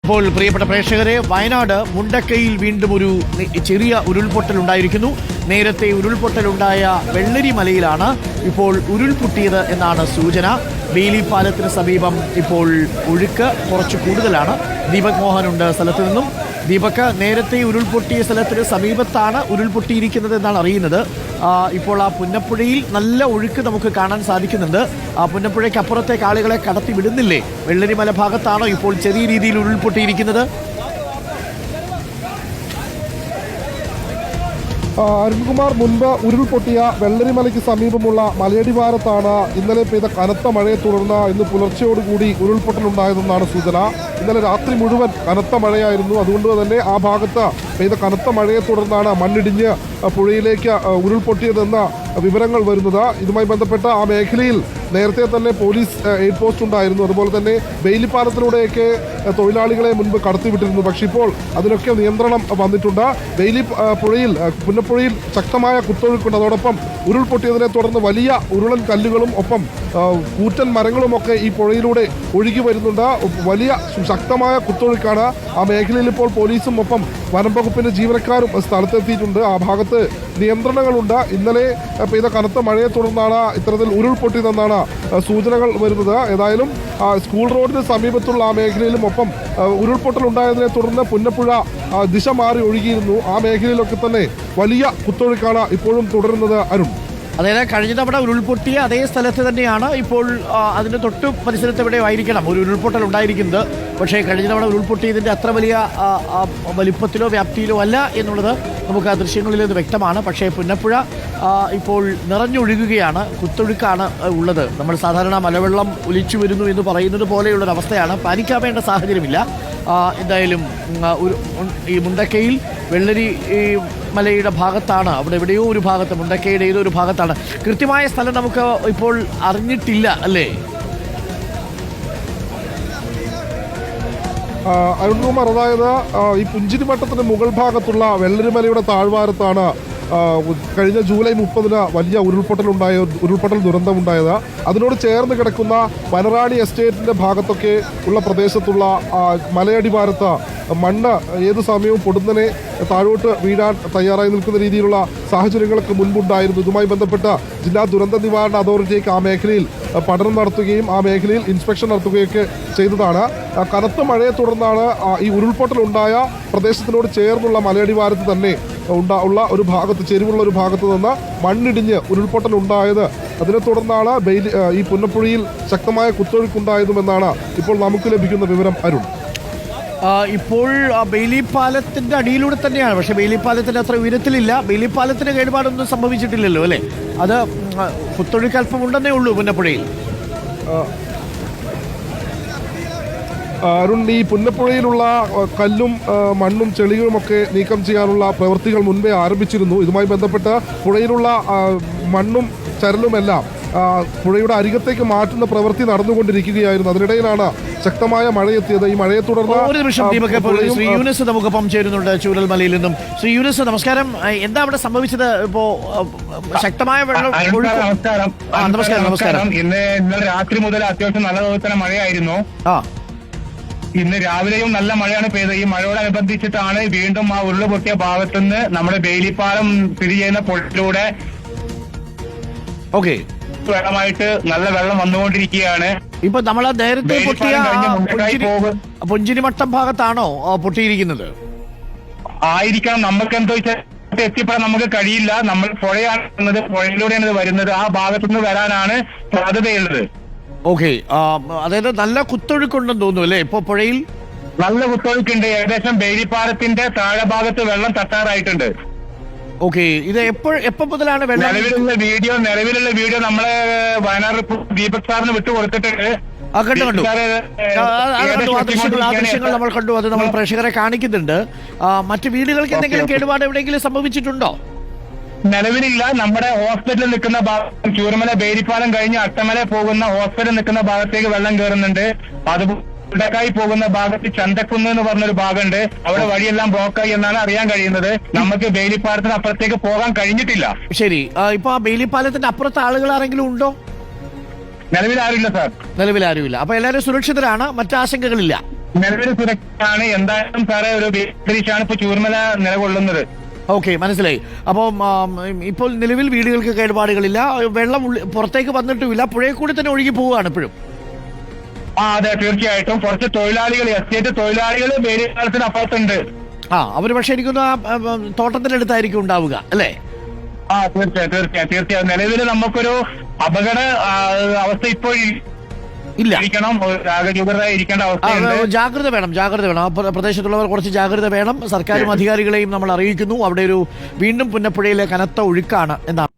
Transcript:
ഇപ്പോൾ പ്രിയപ്പെട്ട പ്രേക്ഷകരെ, വയനാട് മുണ്ടക്കയിൽ വീണ്ടും ഒരു ചെറിയ ഉരുൾപൊട്ടൽ ഉണ്ടായിരിക്കുന്നു. നേരത്തെ ഉരുൾപൊട്ടലുണ്ടായ വെള്ളരി മലയിലാണ് ഇപ്പോൾ ഉരുൾപൊട്ടിയത് എന്നാണ് സൂചന. ബെയിലി പാലത്തിന് സമീപം ഇപ്പോൾ ഒഴുക്ക് കുറച്ച് കൂടുതലാണ്. ദീപക് മോഹനുണ്ട് സ്ഥലത്ത് നിന്നും. ദീപക്, നേരത്തെ ഉരുൾപൊട്ടിയ സ്ഥലത്തിന് സമീപത്താണ് ഉരുൾപൊട്ടിയിരിക്കുന്നത് എന്നാണ് അറിയുന്നത്. ഇപ്പോൾ ആ പുന്നപ്പുഴയിൽ നല്ല ഒഴുക്ക് നമുക്ക് കാണാൻ സാധിക്കുന്നുണ്ട്. ആ പുന്നപ്പുഴയ്ക്ക് അപ്പുറത്തേക്ക് ആളുകളെ കടത്തി വിടുന്നില്ലേ? വെള്ളരിമല ഭാഗത്താണോ ഇപ്പോൾ ചെറിയ രീതിയിൽ ഉരുൾപൊട്ടിയിരിക്കുന്നത്? അരുൺകുമാർ, മുൻപ് ഉരുൾപൊട്ടിയ വെള്ളരിമലയ്ക്ക് സമീപമുള്ള മലയടിവാരത്താണ് ഇന്നലെ പെയ്ത കനത്ത മഴയെ തുടർന്ന് ഇന്ന് പുലർച്ചയോടുകൂടി ഉരുൾപൊട്ടലുണ്ടായതെന്നാണ് സൂചന. ഇന്നലെ രാത്രി മുഴുവൻ കനത്ത മഴയായിരുന്നു. അതുകൊണ്ട് തന്നെ ആ ഭാഗത്ത് പെയ്ത കനത്ത മഴയെ തുടർന്നാണ് മണ്ണിടിഞ്ഞ് പുഴയിലേക്ക് ഉരുൾപൊട്ടിയതെന്ന വിവരങ്ങൾ വരുന്നത്. ഇതുമായി ബന്ധപ്പെട്ട ആ മേഖലയിൽ നേരത്തെ തന്നെ പോലീസ് എയ്ഡ് പോസ്റ്റ് ഉണ്ടായിരുന്നു. അതുപോലെ തന്നെ ബെയിലി പാലത്തിലൂടെയൊക്കെ തൊഴിലാളികളെ മുൻപ് കടത്തിവിട്ടിരുന്നു. പക്ഷേ ഇപ്പോൾ അതിനൊക്കെ നിയന്ത്രണം വന്നിട്ടുണ്ട്. ബെയിലി പുന്നപ്പുഴയിൽ ശക്തമായ കുത്തൊഴുക്കുണ്ട്. അതോടൊപ്പം ഉരുൾപൊട്ടിയതിനെ തുടർന്ന് വലിയ ഉരുളൻ കല്ലുകളും ഒപ്പം കൂറ്റൻ മരങ്ങളുമൊക്കെ ഈ പുഴയിലൂടെ ഒഴുകി വരുന്നുണ്ട്. വലിയ ശക്തമായ കുത്തൊഴുക്കാണ്. ആ മേഖലയിൽ ഇപ്പോൾ പോലീസും ഒപ്പം വനം വകുപ്പിന്റെ ജീവനക്കാരും സ്ഥലത്തെത്തിയിട്ടുണ്ട്. ആ ഭാഗത്ത് നിയന്ത്രണങ്ങളുണ്ട്. ഇന്നലെ പെയ്ത കനത്ത മഴയെ തുടർന്നാണ് ഇത്തരത്തിൽ ഉരുൾപൊട്ടിയതെന്നാണ് സൂചനകൾ വരുന്നത്. ഏതായാലും സ്കൂൾ റോഡിന് സമീപത്തുള്ള ആ മേഖലയിലും ഒപ്പം ഉരുൾപൊട്ടൽ ഉണ്ടായതിനെ തുടർന്ന് പുന്നപ്പുഴ ദിശ മാറി ഒഴുകിയിരുന്നു. ആ മേഖലയിലൊക്കെ തന്നെ വലിയ കുത്തൊഴുക്കാണ് ഇപ്പോഴും തുടരുന്നത്. അരുൺ, അതായത് കഴിഞ്ഞ തവണ ഉരുൾപൊട്ടിയ അതേ സ്ഥലത്ത് തന്നെയാണ് ഇപ്പോൾ അതിൻ്റെ തൊട്ട് പരിസരത്ത് എവിടെയോ ആയിരിക്കണം ഒരു ഉരുൾപൊട്ടൽ ഉണ്ടായിരിക്കുന്നത്. പക്ഷേ കഴിഞ്ഞ തവണ ഉരുൾപൊട്ടിയതിൻ്റെ അത്ര വലിയ വലിപ്പത്തിലോ വ്യാപ്തിയിലോ അല്ല എന്നുള്ളത് നമുക്ക് ആ ദൃശ്യങ്ങളിൽ നിന്ന് വ്യക്തമാണ്. പക്ഷേ പുന്നപ്പുഴ ഇപ്പോൾ നിറഞ്ഞൊഴുകുകയാണ്, കുത്തൊഴുക്കാണ് ഉള്ളത്. നമ്മൾ സാധാരണ മലവെള്ളം ഒലിച്ചു വരുന്നു എന്ന് പറയുന്നത് പോലെയുള്ളൊരവസ്ഥയാണ്. പാനിക്കാവേണ്ട സാഹചര്യമില്ല. എന്തായാലും ഈ മുണ്ടക്കയിൽ വെള്ളരി മലയുടെ ഭാഗത്താണ്, അവിടെ എവിടെയോ ഒരു ഭാഗത്ത്, മുണ്ടക്കയുടെ ഏതോ ഒരു ഭാഗത്താണ്. കൃത്യമായ സ്ഥലം നമുക്ക് ഇപ്പോൾ അറിഞ്ഞിട്ടില്ല അല്ലേ? അരുൺകുമാർ, അതായത് ഈ പുഞ്ചിരിമട്ടത്തിന് മുകൾ ഭാഗത്തുള്ള വെള്ളരിമലയുടെ താഴ്വാരത്താണ് കഴിഞ്ഞ ജൂലൈ 30-ന് വലിയ ഉരുൾപൊട്ടൽ ദുരന്തമുണ്ടായത്. അതിനോട് ചേർന്ന് കിടക്കുന്ന വനറാണി എസ്റ്റേറ്റിന്റെ ഭാഗത്തൊക്കെ ഉള്ള പ്രദേശത്തുള്ള മലയടിവാരത്ത് മണ്ണ് ഏതു സമയവും പൊടുന്നനെ താഴോട്ട് വീഴാൻ തയ്യാറായി നിൽക്കുന്ന രീതിയിലുള്ള സാഹചര്യങ്ങളൊക്കെ മുൻപുണ്ടായിരുന്നു. ഇതുമായി ബന്ധപ്പെട്ട ജില്ലാ ദുരന്ത നിവാരണ അതോറിറ്റിക്ക് ആ മേഖലയിൽ പഠനം നടത്തുകയും ആ മേഖലയിൽ ഇൻസ്പെക്ഷൻ നടത്തുകയൊക്കെ ചെയ്തതാണ്. കനത്ത മഴയെ തുടർന്നാണ് ഈ ഉരുൾപൊട്ടൽ ഉണ്ടായ പ്രദേശത്തിനോട് ചേർന്നുള്ള മലയടിവാരത്ത് തന്നെ ഉള്ള ഒരു ഭാഗത്ത്, ചെരിവുള്ള ഒരു ഭാഗത്ത് നിന്ന് മണ്ണിടിഞ്ഞ് ഉരുൾപൊട്ടൽ ഉണ്ടായത്. അതിനെ തുടർന്നാണ് ഈ പുന്നപ്പുഴയിൽ ശക്തമായ കുത്തൊഴുക്കുണ്ടായതുമെന്നാണ് ഇപ്പോൾ നമുക്ക് ലഭിക്കുന്ന വിവരം. അരുൺ, ഇപ്പോൾ ബെയിലി പാലത്തിന്റെ അടിയിലൂടെ തന്നെയാണ്, പക്ഷേ ബെയിലി പാലത്തിന്റെ അത്ര ഉയരത്തിലില്ല. ബെയിലി പാലത്തിന് കേടുപാടൊന്നും സംഭവിച്ചിട്ടില്ലല്ലോ അല്ലേ? അത് കുത്തൊഴുക്ക് അല്പം ഉണ്ടെന്നേ ഉള്ളൂ പുന്നപ്പുഴയിൽ. അരുൺ, ഈ പുന്നപ്പുഴയിലുള്ള കല്ലും മണ്ണും ചെളികളുമൊക്കെ നീക്കം ചെയ്യാനുള്ള പ്രവൃത്തികൾ മുൻപേ ആരംഭിച്ചിരുന്നു. ഇതുമായി ബന്ധപ്പെട്ട് പുഴയിലുള്ള മണ്ണും ചരലുമെല്ലാം പുഴയുടെ അരികത്തേക്ക് മാറ്റുന്ന പ്രവൃത്തി നടന്നുകൊണ്ടിരിക്കുകയായിരുന്നു. അതിനിടയിലാണ് ശക്തമായ മഴയെത്തിയത്. ഈ മഴയെ തുടർന്ന് ഒരു നിമിഷം ശ്രീ യൂനിസ് നമുക്കൊപ്പം ചേരുന്നുണ്ട് ചൂരൽമലയിൽ നിന്നും. ശ്രീ യൂനിസ്, നമസ്കാരം. എന്താ അവിടെ സംഭവിച്ചത്? ഇപ്പോ ശക്തമായ വെള്ളം. നമസ്കാരം. ഇന്നലെ രാത്രി മുതൽ അത്യാവശ്യം നല്ല തോതിൽ മഴയായിരുന്നു. ഇന്ന് രാവിലെയും നല്ല മഴയാണ് പെയ്തത്. ഈ മഴയോടനുബന്ധിച്ചിട്ടാണ് വീണ്ടും ആ ഉരുളുപൊട്ടിയ ഭാഗത്തുനിന്ന് നമ്മുടെ ബെയിലിപ്പാലം സ്ഥിതി ചെയ്യുന്ന പുഴയിലൂടെ വെള്ളമായിട്ട് നല്ല വെള്ളം വന്നുകൊണ്ടിരിക്കുകയാണ്. ഇപ്പൊ നമ്മളെ നേരത്തെ പൊട്ടിയ പുഞ്ചിരിമട്ടം ഭാഗത്താണോ പൊട്ടിയിരിക്കുന്നത്? ആയിരിക്കണം. നമുക്ക് എന്തോ എത്തിപ്പെടാൻ നമുക്ക് കഴിയില്ല. നമ്മൾ പുഴയാണ്, പുഴയിലൂടെയാണ് ഇത് വരുന്നത്. ആ ഭാഗത്തുനിന്ന് വരാനാണ് സാധ്യതയുള്ളത്. ഓക്കെ, അതായത് നല്ല കുത്തൊഴുക്കുണ്ടെന്ന് തോന്നുന്നു അല്ലേ ഇപ്പൊ പുഴയിൽ? നല്ല കുത്തൊഴുക്കുണ്ട്. ഏകദേശം ബെയിലിപ്പാലത്തിന്റെ താഴെ ഭാഗത്ത് വെള്ളം തട്ടാറായിട്ടുണ്ട്. ഓക്കെ, ഇത് എപ്പോ മുതലാണ് വെള്ളം? നിലവിലുള്ള വീഡിയോ നമ്മളെ വയനാട് ദീപക് സാറിന് വിട്ടുകൊടുത്തിട്ടുണ്ട്. കണ്ടു. ആ ദൃശ്യങ്ങൾ നമ്മൾ കണ്ടു. അത് നമ്മൾ പ്രേക്ഷകരെ കാണിക്കുന്നുണ്ട്. മറ്റു വീടുകൾക്ക് എന്തെങ്കിലും കേടുപാട് എവിടെയെങ്കിലും സംഭവിച്ചിട്ടുണ്ടോ? നിലവിലില്ല. നമ്മുടെ ഹോസ്പിറ്റലിൽ നിൽക്കുന്ന ഭാഗം ചൂരമല ബേരിപ്പാലം കഴിഞ്ഞ് അട്ടമല പോകുന്ന ഹോസ്പിറ്റലിൽ നിൽക്കുന്ന ഭാഗത്തേക്ക് വെള്ളം കയറുന്നുണ്ട്. അതുപോലെ മുണ്ടക്കായി പോകുന്ന ഭാഗത്ത് ചന്തക്കുന്ന് എന്ന് പറഞ്ഞൊരു ഭാഗമുണ്ട്. അവിടെ വഴിയെല്ലാം ബ്ലോക്കായി എന്നാണ് അറിയാൻ കഴിയുന്നത്. നമുക്ക് ബെയിലിപ്പാലത്തിന് അപ്പുറത്തേക്ക് പോകാൻ കഴിഞ്ഞിട്ടില്ല. ശരി, ഇപ്പൊ ആ ബെയിലിപ്പാലത്തിന്റെ അപ്പുറത്ത് ആളുകൾ ആരെങ്കിലും ഉണ്ടോ? നിലവിൽ ആരുമില്ല സാർ. നിലവിൽ ആരുമില്ല. അപ്പൊ എല്ലാവരും സുരക്ഷിതരാണ്, മറ്റാശങ്കകളില്ല. നിലവിൽ സുരക്ഷയാണ്. എന്തായാലും സാറേ ഒരു അന്തരീക്ഷമാണ് ഇപ്പൊ ചൂർമല നിലകൊള്ളുന്നത്. ഓക്കെ, മനസ്സിലായി. അപ്പം ഇപ്പോൾ നിലവിൽ വീടുകൾക്ക് കേടുപാടുകളില്ല, വെള്ളം പുറത്തേക്ക് വന്നിട്ടുമില്ല, പുഴയിൽ കൂടി തന്നെ ഒഴുകി പോവുകയാണ് ഇപ്പോഴും. അതെ, തീർച്ചയായിട്ടും. കുറച്ച് തൊഴിലാളികൾ, എസ്റ്റേറ്റ് തൊഴിലാളികൾ വേലിപ്പാലത്തിന് അപ്പുറത്തുണ്ട്. അവർ പക്ഷെ എനിക്കൊന്ന് തോട്ടത്തിനടുത്തായിരിക്കും ഉണ്ടാവുക അല്ലേ? തീർച്ചയായും. നിലവിൽ നമുക്കൊരു അപകട അവസ്ഥ ഇപ്പോൾ ഇല്ല. ഇരിക്കേണ്ട അവസ്ഥയുണ്ട്. ജാഗ്രത വേണം. ആ പ്രദേശത്തുള്ളവർ കുറച്ച് ജാഗ്രത വേണം. സർക്കാരും അധികാരികളെയും നമ്മൾ അറിയിക്കുന്നു. അവിടെ വീണ്ടും പുന്നപ്പുഴയിലെ കനത്ത ഒഴുക്കാണ് എന്നാണ്.